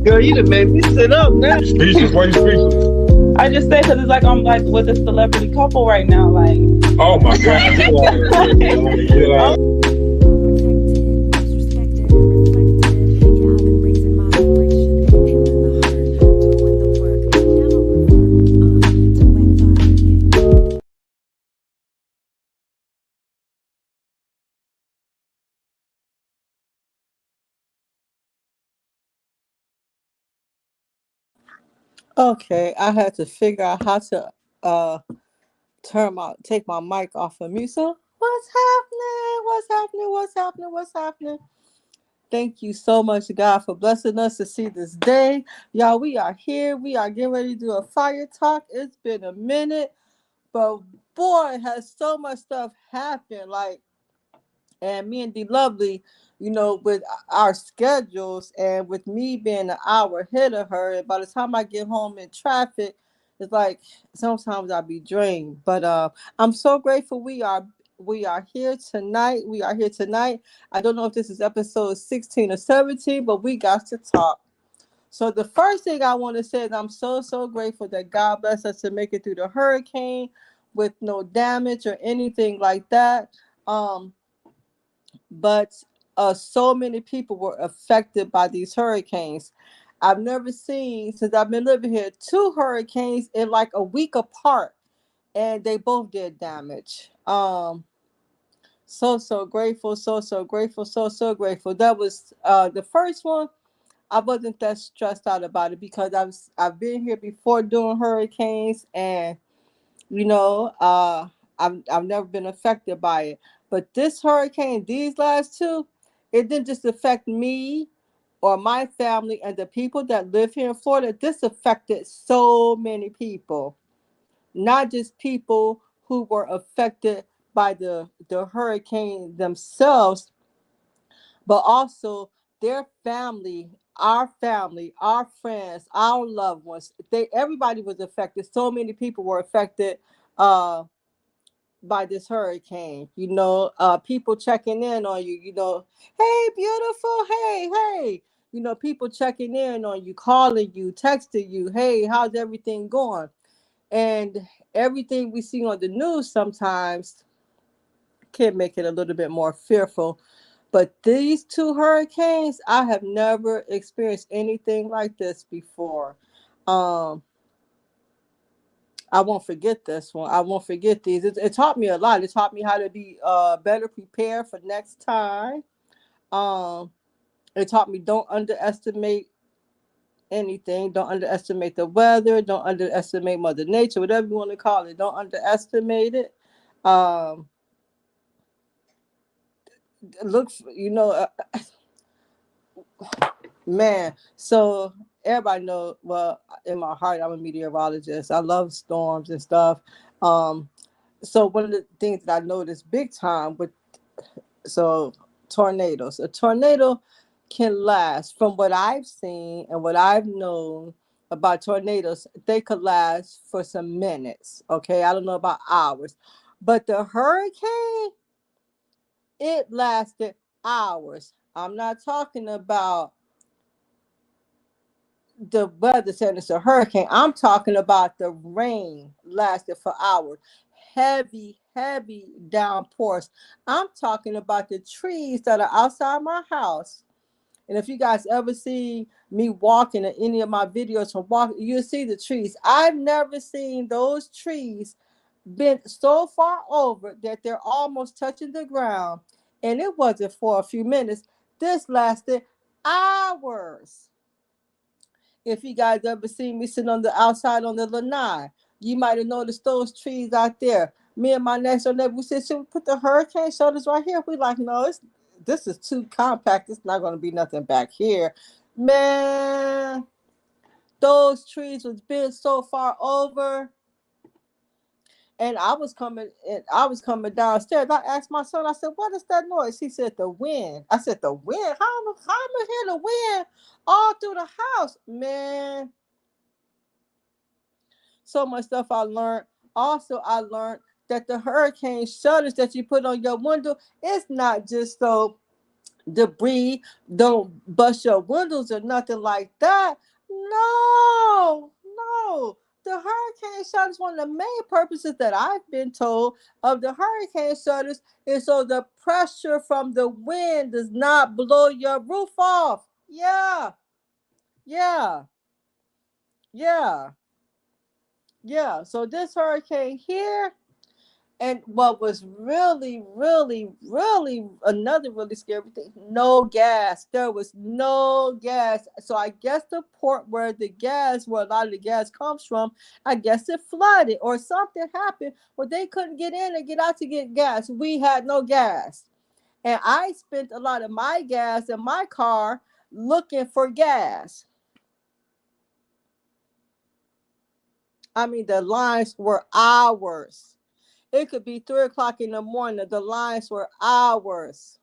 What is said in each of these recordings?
Girl, you done made me sit up now. Speechless, why you speechless? I just say because it's like I'm like with a celebrity couple right now. Like, Oh my God, get out of here. Get out of here. Okay, I had to figure out how to uh take my mic off of mute. So what's happening? What's happening? What's happening? What's happening? Thank you so much, God, for blessing us to see this day. Y'all, we are here. We are getting ready to do a fire talk. It's been a minute, but boy, has so much stuff happened. Like, and me and D Lovely, with our schedules and with me being an hour ahead of her, and by the time I get home in traffic, it's like sometimes I be drained. But I'm so grateful we are here tonight. We are here tonight. I don't know if this is episode 16 or 17, but we got to talk. So the first thing I want to say is I'm so grateful that God blessed us to make it through the hurricane with no damage or anything like that. But so many people were affected by these hurricanes. I've never seen, since I've been living here, two hurricanes in like a week apart, and they both did damage. So grateful, so grateful, so grateful. That was the first one. I wasn't that stressed out about it because I've been here before doing hurricanes, and you know, uh, I've never been affected by it. But this hurricane, these last two, it didn't just affect me or my family and the people that live here in Florida. This affected so many people, not just people who were affected by the hurricane themselves, but also their family, our friends, our loved ones. Everybody was affected. So many people were affected uh, by this hurricane. People checking in on you. Hey, beautiful. Hey. People checking in on you, calling you, texting you. Hey, how's everything going? And everything we see on the news sometimes can make it a little bit more fearful. But these two hurricanes, I have never experienced anything like this before. Um, I won't forget this one. I won't forget these. It taught me a lot. It taught me how to be better prepared for next time. Um, it taught me don't underestimate anything. Don't underestimate the weather. Don't underestimate Mother Nature, whatever you want to call it. Don't underestimate it. Um, look, man. So everybody know. Well, in my heart, I'm a meteorologist. I love storms and stuff. Um, so one of the things that I noticed big time with tornadoes. A tornado can last, from what I've seen and what I've known about tornadoes, they could last for some minutes. Okay, I don't know about hours, but the hurricane, it lasted hours. I'm not talking about the weather saying it's a hurricane. I'm talking about the rain lasted for hours. Heavy downpours. I'm talking about the trees that are outside my house. And if you guys ever see me walking in any of my videos from walking, you'll see the trees. I've never seen those trees bent so far over that they're almost touching the ground. And it wasn't for a few minutes. This lasted hours. If you guys ever seen me sitting on the outside on the lanai, you might have noticed those trees out there. Me and my next door neighbor, we said, should we put the hurricane shelters right here? We like, no, this is too compact. It's not going to be nothing back here. Man, those trees was bent so far over. And I was coming downstairs. I asked my son, I said, what is that noise? He said, the wind. I said, the wind? How am I hear the wind all through the house? Man, so much stuff I learned. Also, I learned that the hurricane shutters that you put on your window, it's not just so debris, don't bust your windows or nothing like that. No, no. The hurricane shutters, one of the main purposes that I've been told of the hurricane shutters is so the pressure from the wind does not blow your roof off. Yeah, yeah, yeah, yeah. So this hurricane here, and what was really, really, really another really scary thing, no gas. There was no gas. So I guess the port where the gas, where a lot of the gas comes from, I guess it flooded or something happened where they couldn't get in and get out to get gas. We had no gas. And I spent a lot of my gas in my car looking for gas. I mean, the lines were hours. It could be 3 o'clock in the morning. The lines were hours.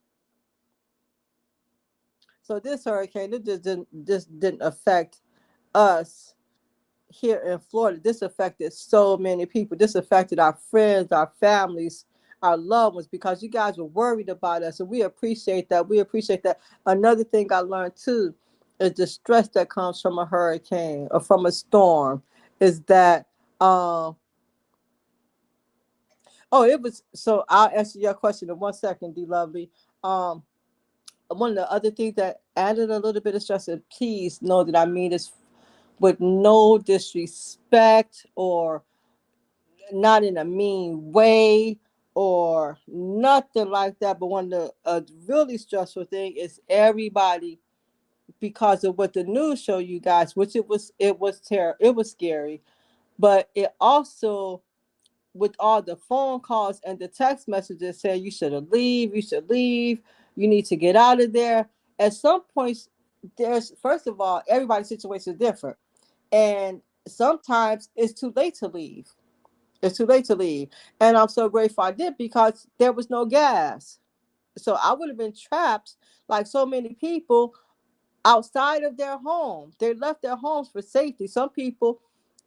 So this hurricane, it just didn't affect us here in Florida. This affected so many people. This affected our friends, our families, our loved ones, because you guys were worried about us, and we appreciate that. We appreciate that. Another thing I learned too is the stress that comes from a hurricane or from a storm. Is that oh, it was so. I'll answer your question in 1 second, D Lovely. Um, One of the other things that added a little bit of stress, and please know that I mean this with no disrespect or not in a mean way or nothing like that. But one of the really stressful thing is everybody, because of what the news show you guys, which it was scary, but it also, with all the phone calls and the text messages saying you should leave, you need to get out of there. At some points, there's, first of all, everybody's situation is different, and sometimes it's too late to leave. It's too late to leave, and I'm so grateful I did, because there was no gas. So I would have been trapped like so many people outside of their home. They left their homes for safety. Some people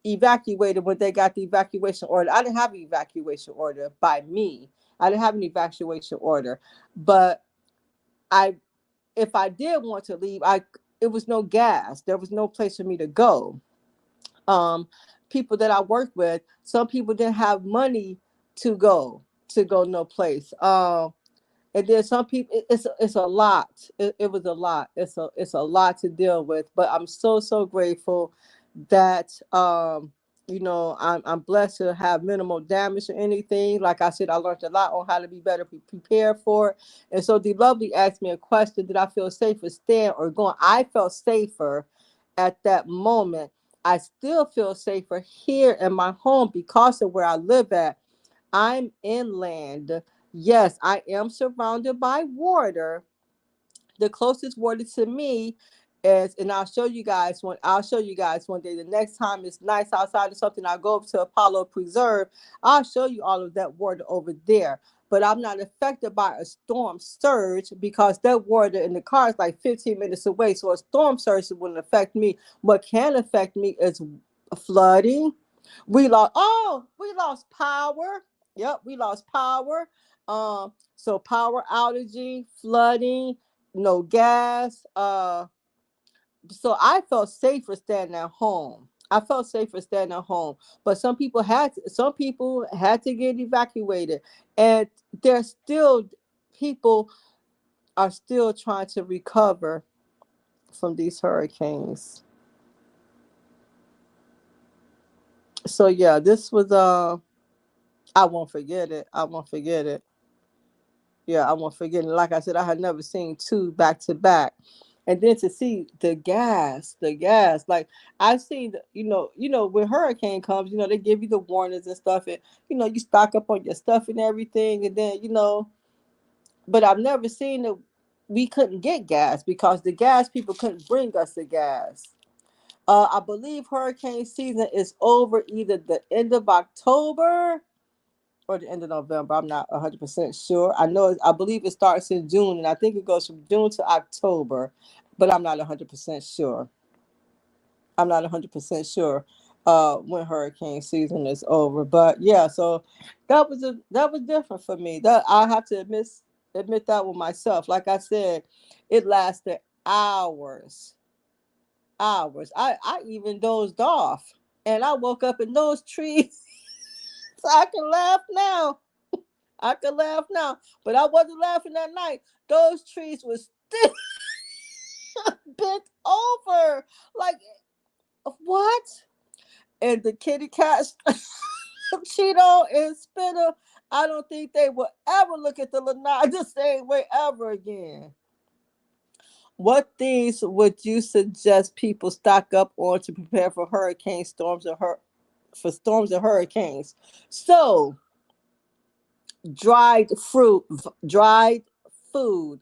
evacuated when they got the evacuation order. I didn't have an evacuation order by me. I didn't have an evacuation order. But I if I did want to leave, I it was no gas. There was no place for me to go. Um People that I worked with, some people didn't have money to go no place. And then some people, it's a lot. It was a lot. It's a lot to deal with. But I'm so grateful that I'm blessed to have minimal damage or anything. Like I said, I learned a lot on how to be better prepared for it. And so the lovely asked me a question: did I feel safer staying or going? I felt safer at that moment. I still feel safer here in my home because of where I live at. I'm inland. Yes, I am surrounded by water. The closest water to me is, and I'll show you guys one day. The next time it's nice outside or something, I'll go up to Apollo Preserve. I'll show you all of that water over there. But I'm not affected by a storm surge because that water in the car is like 15 minutes away. So a storm surge wouldn't affect me. What can affect me is flooding. We lost power. Yep, we lost power. So power outages, flooding, no gas. So I felt safer staying at home. I felt safer staying at home. But some people had to get evacuated. And there's still people are still trying to recover from these hurricanes. So yeah, this was I won't forget it. I won't forget it. Yeah, I won't forget it. Like I said, I had never seen two back to back. And then to see the gas, like I've seen, when hurricane comes, they give you the warnings and stuff, and you stock up on your stuff and everything, and then but I've never seen that we couldn't get gas because the gas people couldn't bring us the gas. I believe hurricane season is over either the end of October or the end of November. I'm not 100% sure. I believe it starts in June, and I think it goes from June to October, but I'm not 100% sure. I'm not 100% sure when hurricane season is over. But yeah, so that was different for me. That I have to admit. Admit that with myself. Like I said, it lasted hours. Hours. I even dozed off. And I woke up in those trees. So I can laugh now. I can laugh now. But I wasn't laughing that night. Those trees were still bent over. Like, what? And the kitty cats, Cheeto and Spinner, I don't think they will ever look at the lanai the same way ever again. What things would you suggest people stock up on to prepare for hurricane storms and for storms and hurricanes? So, dried fruit, dried food,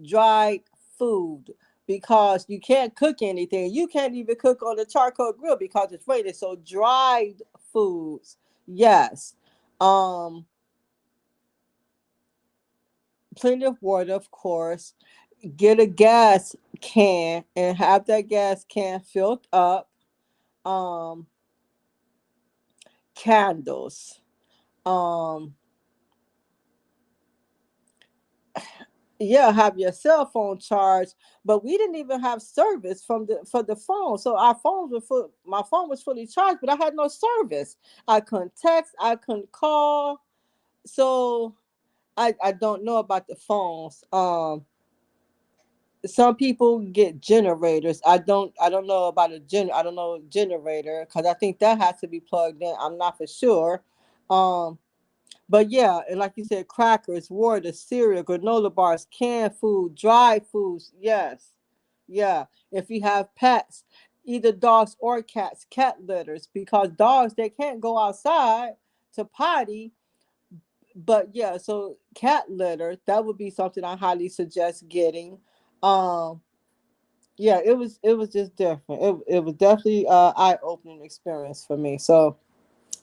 dried food, because you can't cook anything. You can't even cook on the charcoal grill because it's raining. So dried foods, yes. Um, Plenty of water, of course. Get a gas can and have that gas can filled up. Um, Candles. Um, yeah, have your cell phone charged, but we didn't even have service from the for the phone. So our phones were full. My phone was fully charged, but I had no service. I couldn't text. I couldn't call. So I don't know about the phones. Some people get generators. I don't know about I don't know generator because I think that has to be plugged in. I'm not for sure. Um, but yeah, and like you said, crackers, water, cereal, granola bars, canned food, dry foods. Yes. Yeah. If you have pets, either dogs or cats, cat litters, because dogs they can't go outside to potty. But yeah, so cat litter, that would be something I highly suggest getting. Um, yeah, it was just different. It was definitely eye opening experience for me. So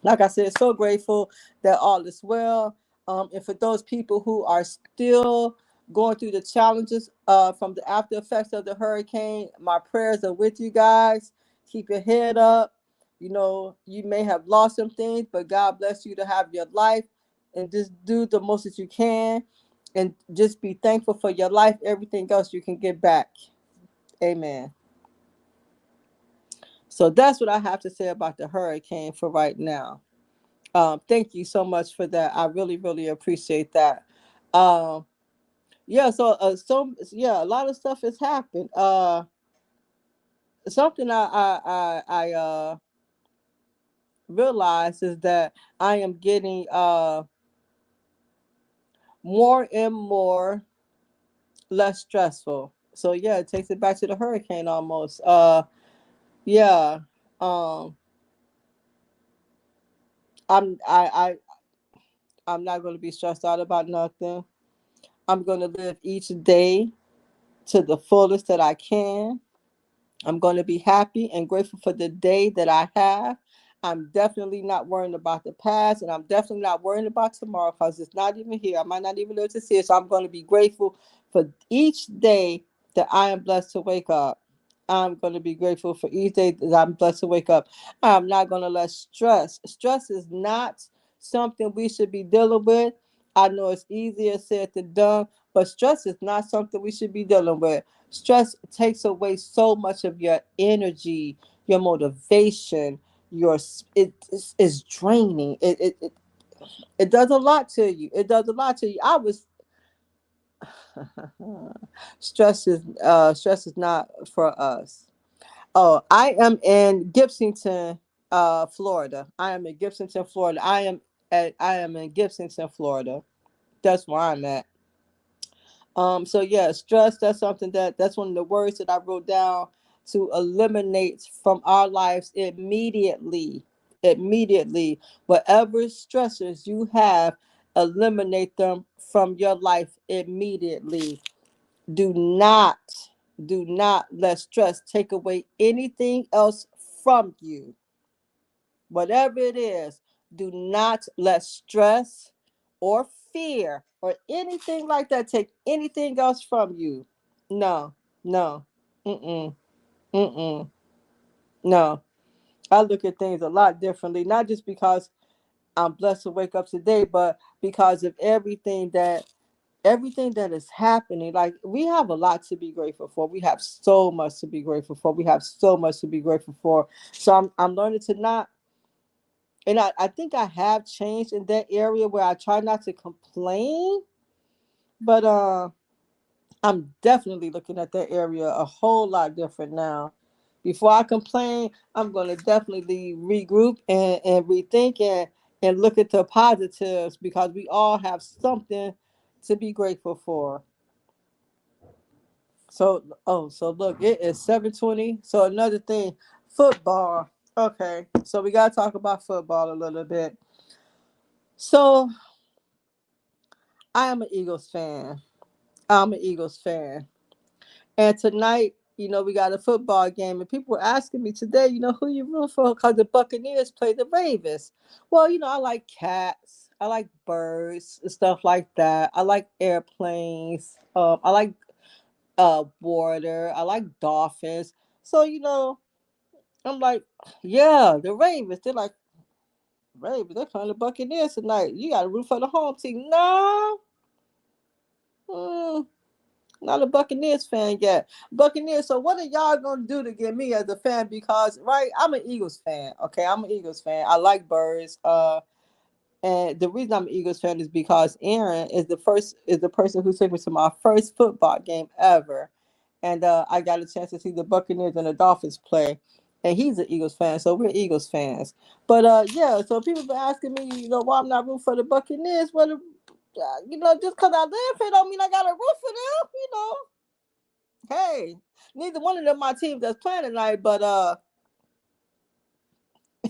like I said, so grateful that all is well. And for those people who are still going through the challenges from the after effects of the hurricane, my prayers are with you guys. Keep your head up. You know, you may have lost some things, but God bless you to have your life and just do the most that you can and just be thankful for your life. Everything else you can get back. Amen. So that's what I have to say about the hurricane for right now. Thank you so much for that. I really, really appreciate that. Um, yeah, yeah, a lot of stuff has happened. Something I realized is that I am getting more and more less stressful. So yeah, it takes it back to the hurricane almost. Yeah. Um, I'm I I I'm not going to be stressed out about nothing. I'm going to live each day to the fullest that I can. I'm going to be happy and grateful for the day that I have. I'm definitely not worrying about the past, and I'm definitely not worrying about tomorrow because it's not even here. I might not even live to see it. So I'm going to be grateful for each day that I am blessed to wake up. I'm going to be grateful for each day that I'm blessed to wake up. I'm not going to let stress is not something we should be dealing with. I know it's easier said than done, but stress is not something we should be dealing with. Stress takes away so much of your energy, your motivation, it's draining. It does a lot to you. It does a lot to you. I was stress is not for us. Oh, I am in Gibsonton, Florida. I am in Gibsonton, Florida. I am in Gibsonton, Florida. That's where I'm at. So yeah, stress, that's something that's one of the words that I wrote down to eliminate from our lives immediately. Immediately. Whatever stressors you have, eliminate them from your life immediately. Do not, do not let stress take away anything else from you. Whatever it is, do not let stress or fear or anything like that take anything else from you. No, no, mm-mm, mm-mm, no. I look at things a lot differently, not just because I'm blessed to wake up today, but because of everything that everything that is happening. Like, we have a lot to be grateful for. We have so much to be grateful for. We have so much to be grateful for. So I'm learning to not, and I think I have changed in that area where I try not to complain, but I'm definitely looking at that area a whole lot different now. Before I complain, I'm going to definitely regroup and rethink and look at the positives, because we all have something to be grateful for. So, oh, so look, it is 7:20. So another thing, football. Okay, so we got to talk about football a little bit. So I am an Eagles fan. I'm an Eagles fan. And tonight, we got a football game, and people were asking me today, who you root for, because the Buccaneers play the Ravens. Well, I like cats, I like birds and stuff like that. I like airplanes. I like water. I like dolphins. So I'm like, yeah, the Ravens. They're like, Ravens. They're playing the Buccaneers tonight. You got to root for the home team. No. Mm, not a Buccaneers fan yet. Buccaneers. So what are y'all gonna do to get me as a fan? Because right, I'm an Eagles fan. Okay, I'm an Eagles fan. I like birds. And the reason I'm an Eagles fan is because Aaron is the person who took me to my first football game ever, and I got a chance to see the Buccaneers and the Dolphins play. And he's an Eagles fan, so we're Eagles fans. But yeah, so people been asking me, why I'm not rooting for the Buccaneers. Well, just because I live here don't mean I got to root for them. Hey, neither one of them my teams that's playing tonight, but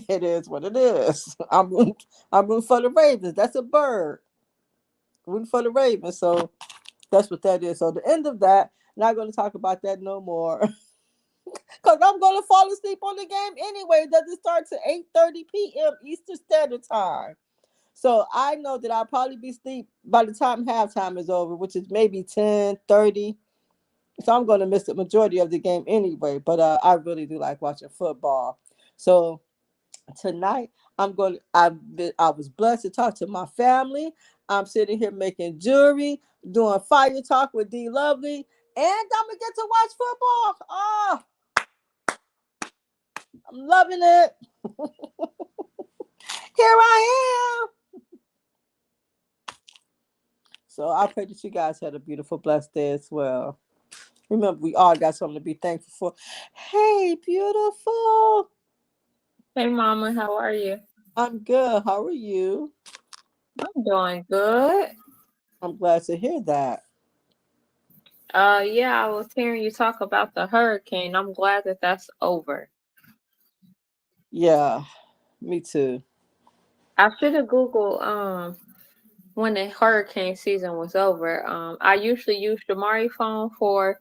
it is what it is. I'm rooting for the Ravens. That's a bird. Rooting for the Ravens. So that's what that is. So the end of that, not going to talk about that no more. Because I'm going to fall asleep on the game anyway. Does it start at 8:30 p.m. Eastern Standard Time? So I know that I'll probably be asleep by the time halftime is over, which is maybe 10:30. So I'm going to miss the majority of the game anyway. But I really do like watching football. So tonight I was blessed to talk to my family. I'm sitting here making jewelry, doing fire talk with D Lovely, and I'm gonna get to watch football. Oh, I'm loving it. Here I am. So I pray that you guys had a beautiful, blessed day as well. Remember, we all got something to be thankful for. Hey, beautiful. Hey, Mama, how are you? I'm good. How are you? I'm doing good. I'm glad to hear that. Yeah, I was hearing you talk about the hurricane. I'm glad that that's over. Yeah, me too. I should have Googled when the hurricane season was over. I usually use the Mari phone for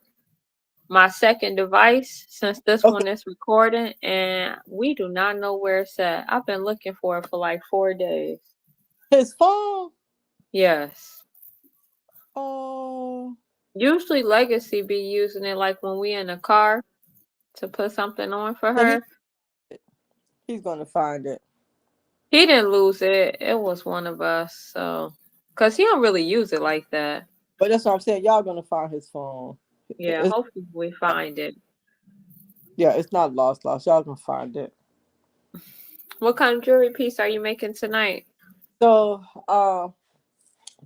my second device since this Okay, one is recording, and we do not know where it's at. I've been looking for it for like 4 days. his phone. Yes. Oh, Usually Legacy be using it like when we in the car to put something on for yeah, her. he's gonna find it. He didn't lose it. It was one of us. So, cause he don't really use it like that. But that's what I'm saying. Y'all gonna find his phone. Yeah. It's, Hopefully we find it. yeah, it's not lost. Lost. Y'all gonna find it. What kind of jewelry piece are you making tonight? So,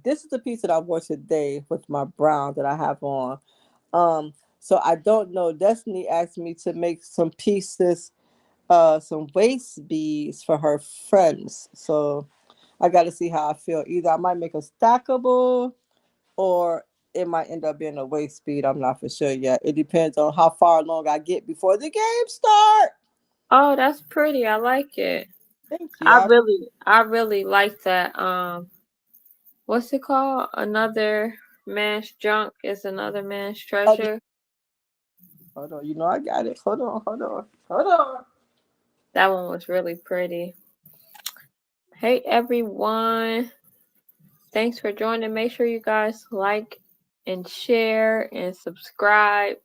this is the piece that I wore today with my brown that I have on. So I don't know. Destiny asked me to make some pieces, some waist beads for her friends. So I got to see how I feel. Either I might make a stackable, or it might end up being a waist bead. I'm not for sure yet. It depends on how far along I get before the game start. Oh, that's pretty. I like it. Thank you. I really like that. What's it called? Another man's junk is another man's treasure. Hold on. I got it. Hold on. That one was really pretty. Hey everyone. Thanks for joining. Make sure you guys like and share and subscribe.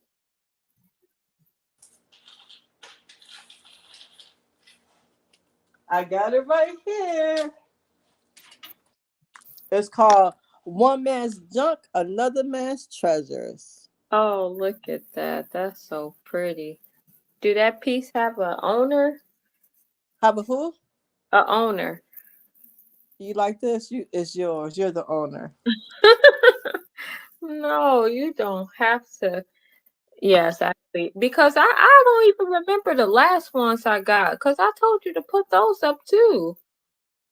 I got it right here. It's called One man's junk, another man's treasures. Oh, look at that. That's so pretty. Do that piece have a owner? Have a who? A owner. You like this? You it's yours. You're the owner. No, you don't have to. Yes, actually, because I don't even remember the last ones I got because I told you to put those up too.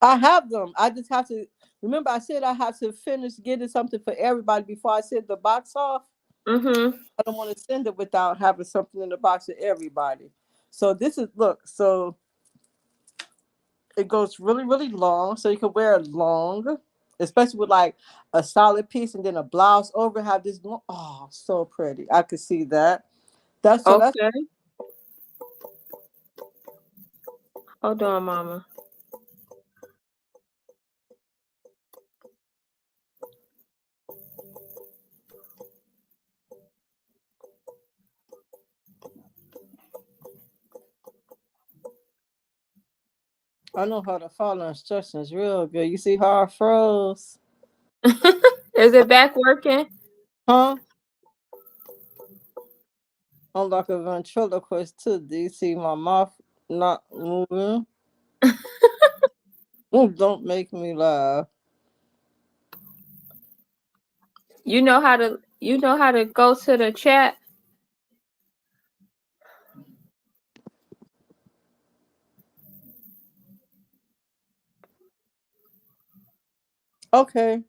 I have them. I just have to remember. I said I have to finish getting something for everybody before I send the box off. Mm-hmm. I don't want to send it without having something in the box for everybody. So this is look. So it goes really, really long, so you can wear it long, especially with like a solid piece and then a blouse over. Have this long, oh, so pretty. I could see that. That's Okay. Hold on, Mama. I know how to follow instructions real good. You see how I froze, Is it back working? huh? I'm like a ventriloquist too. Do you see my mouth not moving? Don't make me laugh. You know how to go to the chat. Okay,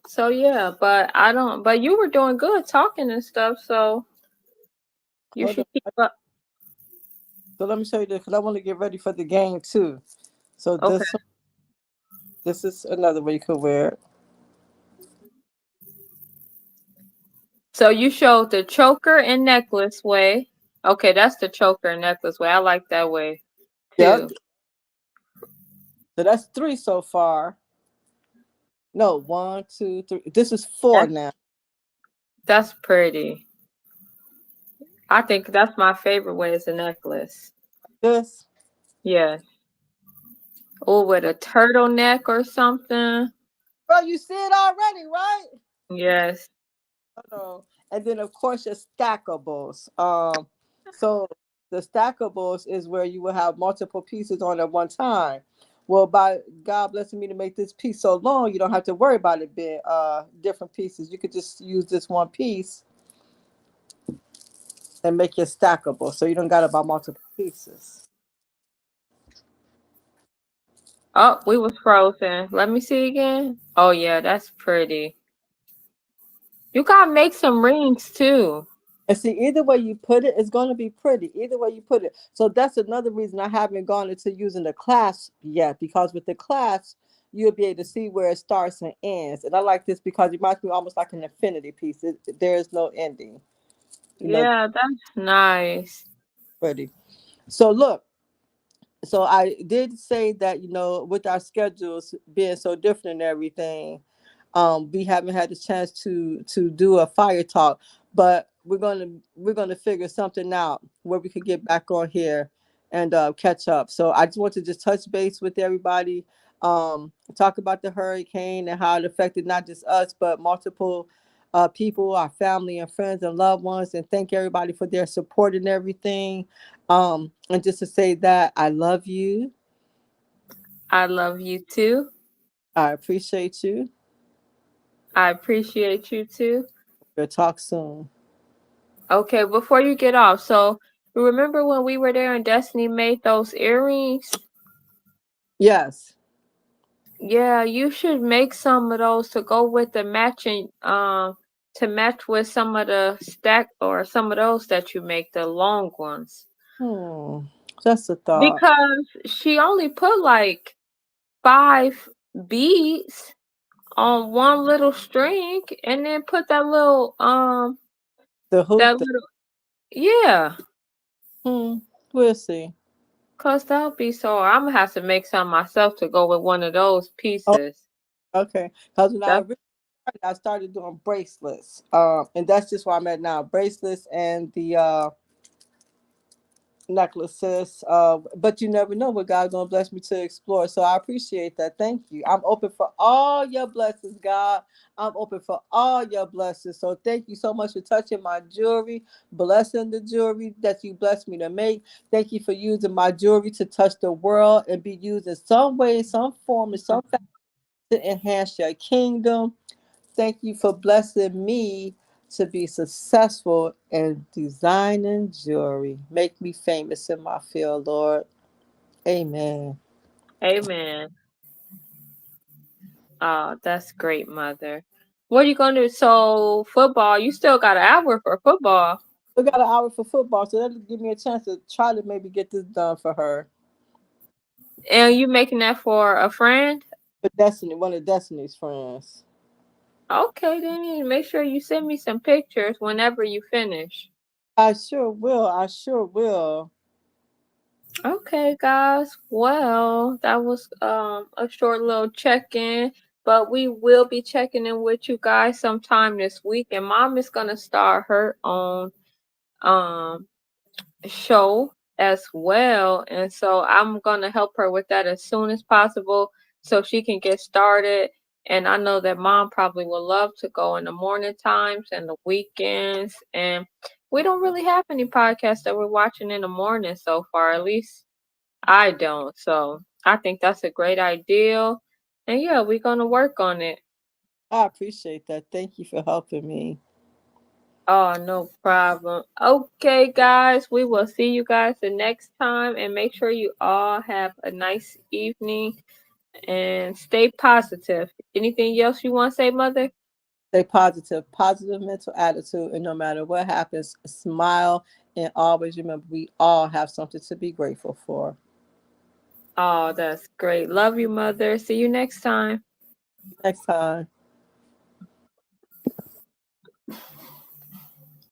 So yeah, but I don't. But you were doing good talking and stuff, so you hold should keep on. up. So let me show you this because I want to get ready for the game too. So Okay. this is another way you could wear it. So you showed the choker and necklace way. Okay, that's the choker and necklace way. I like that way Yep. too. So that's three so far. No, one, two, three. This is four That's now. that's pretty. I think that's my favorite way is a necklace. This, Yeah. Or with a turtleneck or something. bro, you see it already, right? Yes. Hold. And then of course your stackables. So the stackables is where you will have multiple pieces on at one time. Well, by God blessing me to make this piece so long, you don't have to worry about it being different pieces. You could just use this one piece and make it stackable. So you don't got to buy multiple pieces. Oh, we was frozen. Let me see again. Oh yeah, that's pretty. You gotta make some rings too. And see, either way you put it, it's going to be pretty. Either way you put it. So that's another reason I haven't gone into using the clasp yet, because with the clasp, you'll be able to see where it starts and ends. And I like this because it reminds me almost like an infinity piece. There is no ending. You know, Yeah, that's nice. pretty. So look, so I did say that with our schedules being so different and everything, we haven't had the chance to do a fire talk, but we're gonna figure something out where we could get back on here and catch up. So I just want to just touch base with everybody, talk about the hurricane and how it affected not just us but multiple people, our family and friends and loved ones, and thank everybody for their support and everything. And just to say that I love you. I love you too. I appreciate you. I appreciate you too. We'll talk soon. Okay, before you get off, so you remember when we were there and Destiny made those earrings? Yes. Yeah, you should make some of those to go with the matching to match with some of the stack or some of those that you make, the long ones. Hmm. Just a thought. Because she only put like 5 beads on one little string and then put The hoop. that little yeah. Hmm. We'll see. Cause that'll be so. I'm gonna have to make some myself to go with one of those Oh, pieces. okay. Because when I That's really started, I started doing bracelets. And that's just where I'm at now. Bracelets and necklaces. But you never know what God's gonna bless me to explore. So I appreciate that. Thank you. I'm open for all your blessings, God. I'm open for all your blessings. So thank you so much for touching my jewelry, blessing the jewelry that you blessed me to make. Thank you for using my jewelry to touch the world and be used in some way, some form, in some fashion to enhance your kingdom. Thank you for blessing me to be successful in designing jewelry. Make me famous in my field, Lord. Amen. Amen. Oh, that's great, mother. What are you gonna do? So football, you still got an hour for football. We got an hour for football, so that'll give me a chance to try to maybe get this done for her. And you making that for a friend? For Destiny, one of Destiny's friends. Okay, then make sure you send me some pictures whenever you finish. I sure will. I sure will. Okay, guys. Well, that was a short little check-in, but we will be checking in with you guys sometime this week. And Mom is gonna start her own um show as well. And so I'm going to help her with that as soon as possible so she can get started. And I know that Mom probably would love to go in the morning times and the weekends. And we don't really have any podcasts that we're watching in the morning so far. At least I don't. So I think that's a great idea. And yeah, we're going to work on it. I appreciate that. Thank you for helping me. Oh, no problem. Okay, guys, we will see you guys the next time and make sure you all have a nice evening and stay positive. Anything else you want to say, Mother? Stay positive, positive mental attitude, and no matter what happens, smile and always remember we all have something to be grateful for. Oh, that's great. Love you, Mother. See you next time. Next time.